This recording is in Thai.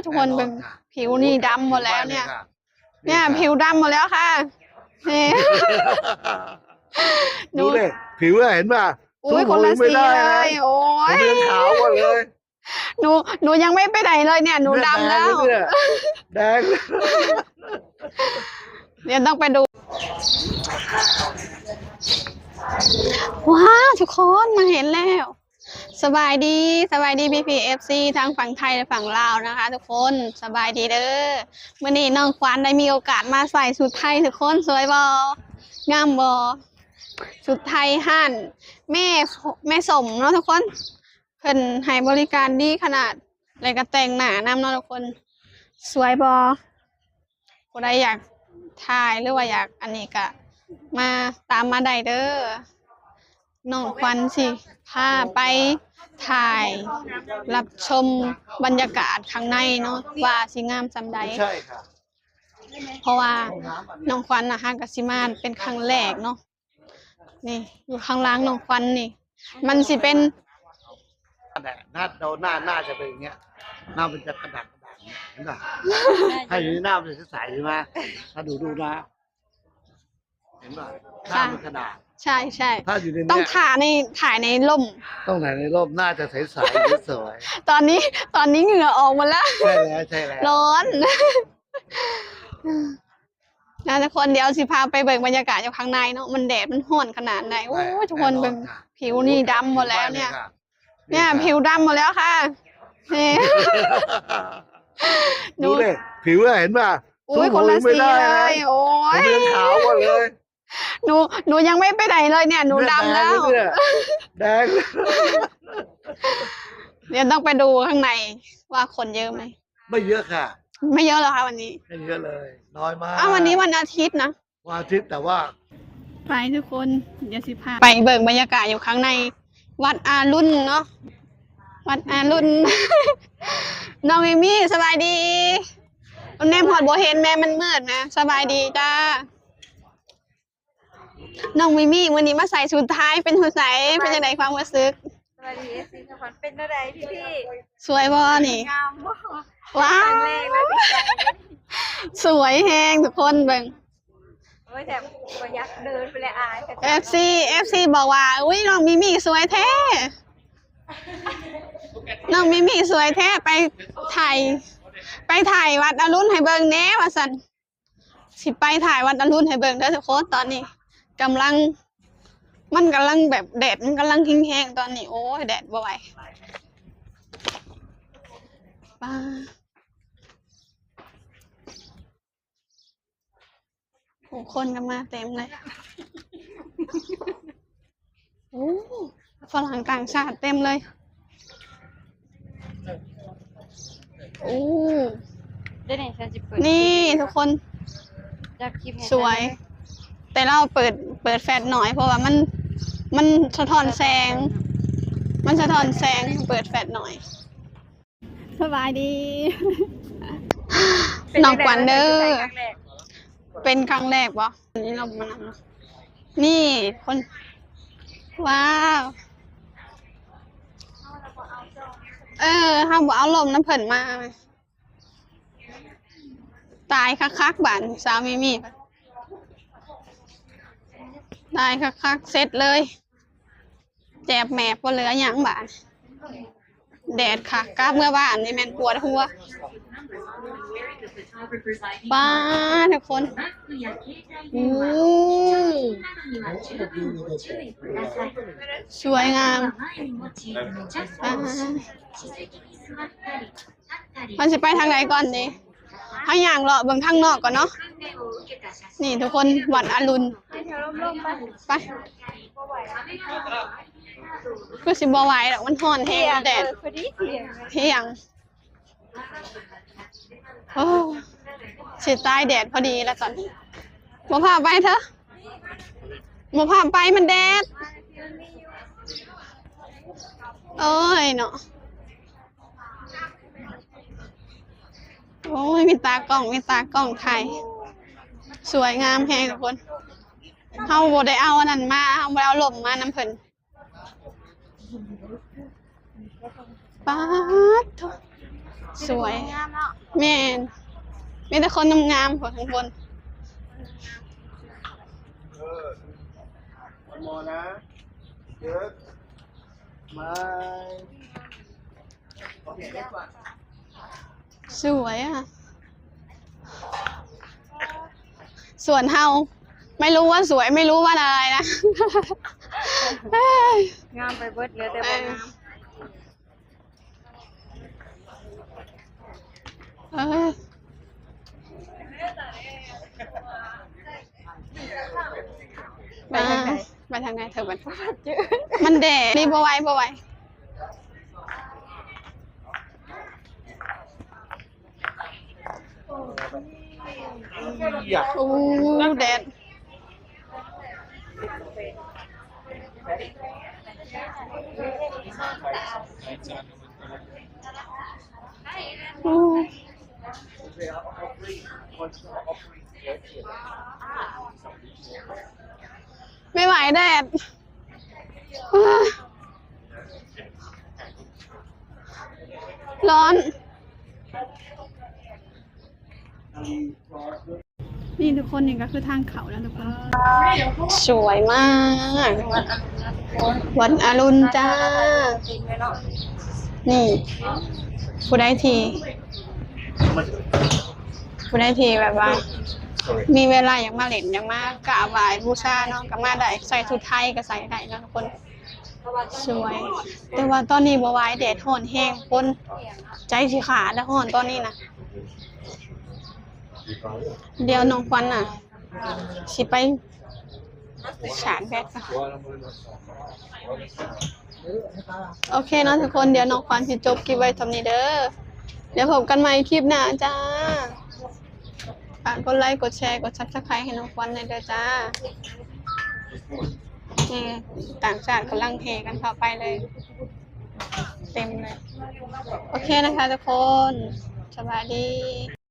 ทุกคนเป็นผิวนี่ดำหมดแล้วเนี่ยผิวดำหมดแล้วค่ะนี่ ดูเลยผิวเห็นป่ะ อุ้ยคนละสีเลยโอ้ย ผมเป็นขาวหมดเลย หนูยังไม่ไปไหนเลยเนี่ยหนูดำแล้วแดงเดี๋ยวต้องไปดูว้าวทุกคนมาเห็นแล้วสบายดีPPFC ทั้งฝั่งไทยและฝั่งลาวนะคะทุกคนสบายดีเด้อเมื่อนี้น้องขวัญได้มีโอกาสมาใส่ชุดไทยทุกคนสวยบองามบอชุดไทยห่านแม่สมเนาะทุกคนเพิ่นให้บริการดีขนาดอะไรก็แต่งหน้านำเนาะทุกคนสวยบอผู้ใดอยากถ่ายหรือว่าอยากอันนี้ก็มาตามมาได้เด้อน้องขวัญสิพาไปถ่ายรับชมบรรยากาศข้างในเนาะว่าสิงามซำใดใช่ค่ะเพราะว่าน้องขวัญนะคะกสิมาเป็นครั้งแรกเนาะนี่อยู่ข้างล่างน้องขวัญนี่มันสิเป็นหน้าโดนหน้าจะเป็นอย่างเงี้ยหน้ามันจะกระดักเห็นป่ะถ้าอยู่ในหน้ามันจะใสใช่ไหมถ้าดูนะเห็นป่ะหน้ามันกระดาษใช่ถ้าอยู่ในต้องถ่ายในร่มต้องถ่ายในร่มหน้าจะใสสวยตอนนี้เหงื่อออกมาแล้วใช่แล้วร้อนนะทุกคนเดี๋ยวสิพาไปเบิ่งบรรยากาศอยู่ข้างในเนาะมันแดดมันร้อนขนาดไหนโอ้ทุกคนเป็นผิวนี่ดำหมดแล้วเนี่ยผิวดำหมดแล้วค่ะนี่ดูเลยผิวเห็นป่ะอุ้ยคนละสีเลยโอ้ยผมเป็นขาวหมดเลยหนูยังไม่ไปไหนเลยเนี่ยหนูดำแล้วแดงเดี๋ยวต้องไปดูข้างในว่าคนเยอะไหมไม่เยอะค่ะไม่เยอะหรอคะวันนี้ไม่เยอะเลยน้อยมากวันนี้วันอาทิตย์นะวันอาทิตย์แต่ว่าไปทุกคนเดี๋ยวสิพาไปเบิ่งบรรยากาศอยู่ข้างในวัดอารุณเนาะวัดอารุณน้องเอมี่สบายดีแนมพอดโบเห็นแม่มันมืดนะสบายดีจ้าน้องมิมี่วันนี้มาใส่ชุดไทยเป็นชุดไหนเป็นยังไงความรู้สึกสวัสดีสิขวัญเป็นอะไรพี่สวยบ่นี่งามบ่ว้าวสวยแฮงทุกคนเบิ่งโอ้ยแต่ก็ยักเดินไปเลยอาย FC บอกว่าอุ้ยน้องมิมี่สวยแท้น้องมิมี่สวยแท้ไปถ่ายวัดอรุณให้เบิ่งแน่ว่าซั่นสิไปถ่ายวัดอรุณให้เบิ่งเด้อทุกคนตอนนี้มันกำลังแบบแดดมันกำลังแห้งๆตอนนี้โอ้ยแดดบ่ไหวป้าผู้คนกันมาเต็มเลยโอ้ฝรั่งต่างชาติเต็มเลยโอ้นี่ทุกคนสวยแต่เราเปิดแฟลชหน่อยเพราะว่ามันสะท้อนแสงเปิดแฟลชหน่อยสบายดีน้องขวัญเด้อเป็นครั้งแรกวะนี่เรามานำนี่คนว้าวเขาบอกเอาลมน้ำเผินมาตายคักๆบ้านสาวมีได้คักเสร็จเลยแจบแมบก็เหลืออย่างบ้านแดดค่ะกล้าเมื่อบ้านนี่แมนปวดหัวป้าทุกคนสวยงามมันจะไปทางไหนก่อนดีถ้าอย่างเลาะเบื้องทางนอกก่อนเนาะนี่ทุกคนวัดอรุณไปก็สิบ่ไหวหรอกมันร้อนแห้งแดดเที่ยงโอ้สิตายแดดพอดีแล้วตอนนี้บ่พาไปเถอะบ่พาไปมันแดดเอ้ยเนาะโอ้ยมีตากล้องไทยสวยงามแฮงทุกคนเฮาบ่ได้เอาอันนั้นมาเฮาบ่ได้เอาลมมาน้ำเพิ่นป๊าด สวย งามเนาะ แม่นมีแต่คนงามๆหัวทั้งบน วันโมนะเยอะมาโอเคได้ก่อน สวยอ่ะ ส่วนเฮาไม่รู้ว่าสวยไม่รู้ว่าอะไรนะ งามไปเบิดเหลือแต่บ่งาม เออไปทางไหนเธอมันแดดนี่บ่ไหวบ่ไหว อยาก โอ้แดดโอ้ไม่ไหวแดดร้อน นี่ทุกคนนี่ก็คือทางเขาแล้วทุกคน สวยมาก วันอรุณจ้า จริงเลยเนาะ นี่ผู้ได้ทีแบบว่า มีเวลาอยากมาเล่นอยากมากราบไหว้บูชาเนาะก็มาได้ใส่ชุดไทยก็ใส่ได้เนาะทุกคน สวย แต่ว่าตอนนี้บ่ไหวแดดร้อนแห้งคนใจสิขาดแล้วร้อนตอนนี้นะเดี๋ยวน้องควันน่ะสิไปชาร์จแบตค่ะโอเคเนาะทุกคนเดี๋ยวน้องควันสิจบคลิปไว้เท่านี้เด้อเดี๋ยวพบกันใหม่คลิปหน้าจ้าฝากกดไลค์กดแชร์กด Subscribe ให้น้องควันหน่อยเด้อจ้าต่างชาติกำลังเฮกันเข้าไปเลย เต็มเลย โอเคนะคะทุกคนสวัสดี